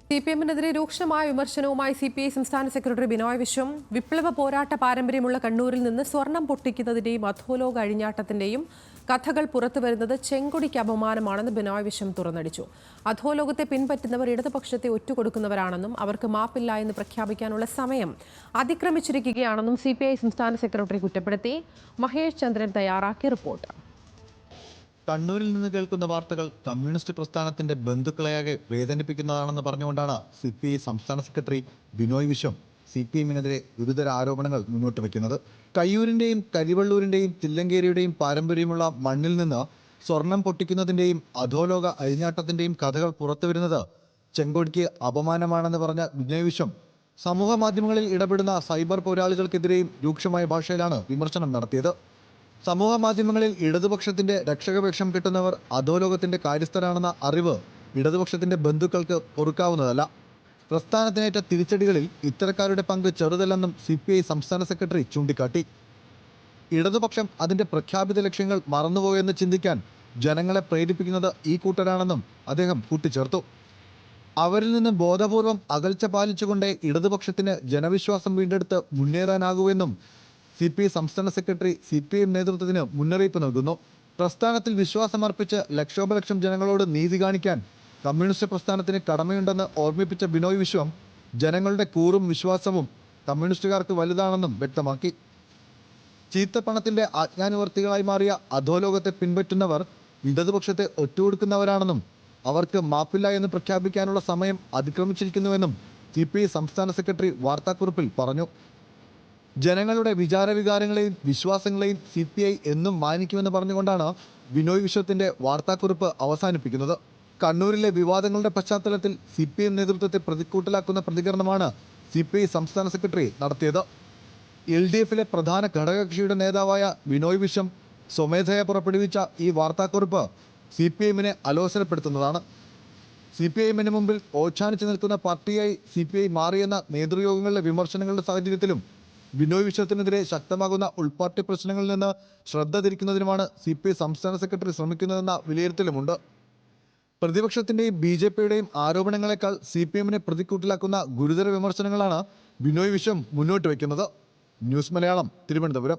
CPM-നെതിരെ രൂക്ഷമായ വിമർശനവുമായി CPI സംസ്ഥാന സെക്രട്ടറി ബിനോയ് വിശ്വം വിപ്ലവ പോരാട്ട പാരമ്പര്യമുള്ള കണ്ണൂരിൽ നിന്ന് സ്വർണം പൊട്ടിക്കുന്നതിന്റെയും അധോലോക അഴിഞ്ഞാട്ടത്തിന്റെയും കഥകൾ പുറത്തുവരുന്നത് ചെങ്കൊടിക്ക് അപമാനമാണെന്ന് ബിനോയ് വിശ്വം തുറന്നടിച്ചു. അധോലോകത്തെ പിൻപറ്റുന്നവർ ഇടതുപക്ഷത്തെ ഒറ്റുകൊടുക്കുന്നവരാണെന്നും അവർക്ക് മാപ്പില്ല എന്ന് പ്രഖ്യാപിക്കാനുള്ള സമയം അതിക്രമിച്ചിരിക്കുകയാണെന്നും CPI സംസ്ഥാന സെക്രട്ടറി കുറ്റപ്പെടുത്തി. മഹേഷ് ചന്ദ്രൻ തയ്യാറാക്കിയ റിപ്പോർട്ട്. കണ്ണൂരിൽ നിന്ന് കേൾക്കുന്ന വാർത്തകൾ കമ്മ്യൂണിസ്റ്റ് പ്രസ്ഥാനത്തിന്റെ ബന്ധുക്കളെയാകെ വേദനിപ്പിക്കുന്നതാണെന്ന് പറഞ്ഞുകൊണ്ടാണ് CPI സംസ്ഥാന സെക്രട്ടറി ബിനോയ് വിശ്വം CPM-നെതിരെ ഗുരുതര ആരോപണങ്ങൾ മുന്നോട്ട് വയ്ക്കുന്നത്. കയ്യൂരിന്റെയും കരിവള്ളൂരിന്റെയും തില്ലങ്കേരിയുടെയും പാരമ്പര്യമുള്ള മണ്ണിൽ നിന്ന് സ്വർണം പൊട്ടിക്കുന്നതിന്റെയും അധോലോക അഴിഞ്ഞാട്ടത്തിന്റെയും കഥകൾ പുറത്തുവരുന്നത് ചെങ്കൊടിക്ക് അപമാനമാണെന്ന് പറഞ്ഞ ബിനോയ് വിശ്വം സമൂഹ മാധ്യമങ്ങളിൽ ഇടപെടുന്ന സൈബർ പോരാളികൾക്കെതിരെയും രൂക്ഷമായ ഭാഷയിലാണ് വിമർശനം നടത്തിയത്. സമൂഹ മാധ്യമങ്ങളിൽ ഇടതുപക്ഷത്തിന്റെ രക്ഷകവേഷം കിട്ടുന്നവർ അധോലോകത്തിന്റെ കാര്യസ്ഥരാണെന്ന അറിവ് ഇടതുപക്ഷത്തിന്റെ ബന്ധുക്കൾക്ക് പൊറുക്കാവുന്നതല്ല. പ്രസ്ഥാനത്തിനേറ്റ തിരിച്ചടികളിൽ ഇത്തരക്കാരുടെ പങ്ക് ചെറുതല്ലെന്നും CPI സംസ്ഥാന സെക്രട്ടറി ചൂണ്ടിക്കാട്ടി. ഇടതുപക്ഷം അതിന്റെ പ്രഖ്യാപിത ലക്ഷ്യങ്ങൾ മറന്നുപോയെന്ന് ചിന്തിക്കാൻ ജനങ്ങളെ പ്രേരിപ്പിക്കുന്നത് ഈ കൂട്ടരാണെന്നും അദ്ദേഹം കൂട്ടിച്ചേർത്തു. അവരിൽ നിന്ന് ബോധപൂർവം അകൽച്ച പാലിച്ചുകൊണ്ടേ ഇടതുപക്ഷത്തിന് ജനവിശ്വാസം വീണ്ടെടുത്ത് മുന്നേറാനാകുമെന്നും CPI സംസ്ഥാന സെക്രട്ടറി CPM നേതൃത്വത്തിന് മുന്നറിയിപ്പ് നൽകുന്നു. പ്രസ്ഥാനത്തിൽ വിശ്വാസമർപ്പിച്ച് ലക്ഷോപലക്ഷം ജനങ്ങളോട് നീതി കാണിക്കാൻ കമ്മ്യൂണിസ്റ്റ് പ്രസ്ഥാനത്തിന് കടമയുണ്ടെന്ന് ഓർമ്മിപ്പിച്ച ബിനോയ് വിശ്വം ജനങ്ങളുടെ കൂറും വിശ്വാസവും കമ്മ്യൂണിസ്റ്റുകാർക്ക് വലുതാണെന്നും വ്യക്തമാക്കി. ചീത്തപ്പണത്തിന്റെ ആജ്ഞാനുവർത്തികളായി മാറിയ അധോലോകത്തെ പിൻപറ്റുന്നവർ ഇടതുപക്ഷത്തെ ഒറ്റുകൊടുക്കുന്നവരാണെന്നും അവർക്ക് മാപ്പില്ല എന്ന് പ്രഖ്യാപിക്കാനുള്ള സമയം അതിക്രമിച്ചിരിക്കുന്നുവെന്നും CPI സംസ്ഥാന സെക്രട്ടറി വാർത്താക്കുറിപ്പിൽ പറഞ്ഞു. ജനങ്ങളുടെ വിചാരവികാരങ്ങളെയും വിശ്വാസങ്ങളെയും CPI എന്നും മാനിക്കുമെന്ന് പറഞ്ഞുകൊണ്ടാണ് ബിനോയ് വിശ്വത്തിന്റെ വാർത്താക്കുറിപ്പ് അവസാനിപ്പിക്കുന്നത്. കണ്ണൂരിലെ വിവാദങ്ങളുടെ പശ്ചാത്തലത്തിൽ CPM നേതൃത്വത്തെ പ്രതിക്കൂട്ടിലാക്കുന്ന പ്രതികരണമാണ് CPI സംസ്ഥാന സെക്രട്ടറി നടത്തിയത്. LDF-ലെ പ്രധാന ഘടകകക്ഷിയുടെ നേതാവായ ബിനോയ് വിശ്വം സ്വമേധയാ പുറപ്പെടുവിച്ച ഈ വാർത്താക്കുറിപ്പ് CPM-നെ അലോസരപ്പെടുത്തുന്നതാണ്. CPI-ന് മുമ്പിൽ ഓച്ഛാനിച്ചു നിൽക്കുന്ന പാർട്ടിയായി CPI മാറിയെന്ന നേതൃയോഗങ്ങളിലെ വിമർശനങ്ങളുടെ സാഹചര്യത്തിലും ബിനോയ് വിശ്വത്തിനെതിരെ ശക്തമാകുന്ന ഉൾപാർട്ടി പ്രശ്നങ്ങളിൽ നിന്ന് ശ്രദ്ധ തിരിക്കുന്നതിനുമാണ് CPI സംസ്ഥാന സെക്രട്ടറി ശ്രമിക്കുന്നതെന്ന വിലയിരുത്തലുമുണ്ട്. പ്രതിപക്ഷത്തിന്റെയും BJP-യുടെയും ആരോപണങ്ങളെക്കാൾ CPM-നെ പ്രതിക്കൂട്ടിലാക്കുന്ന ഗുരുതര വിമർശനങ്ങളാണ് ബിനോയ് വിശ്വം മുന്നോട്ട് വയ്ക്കുന്നത്. ന്യൂസ് മലയാളം, തിരുവനന്തപുരം.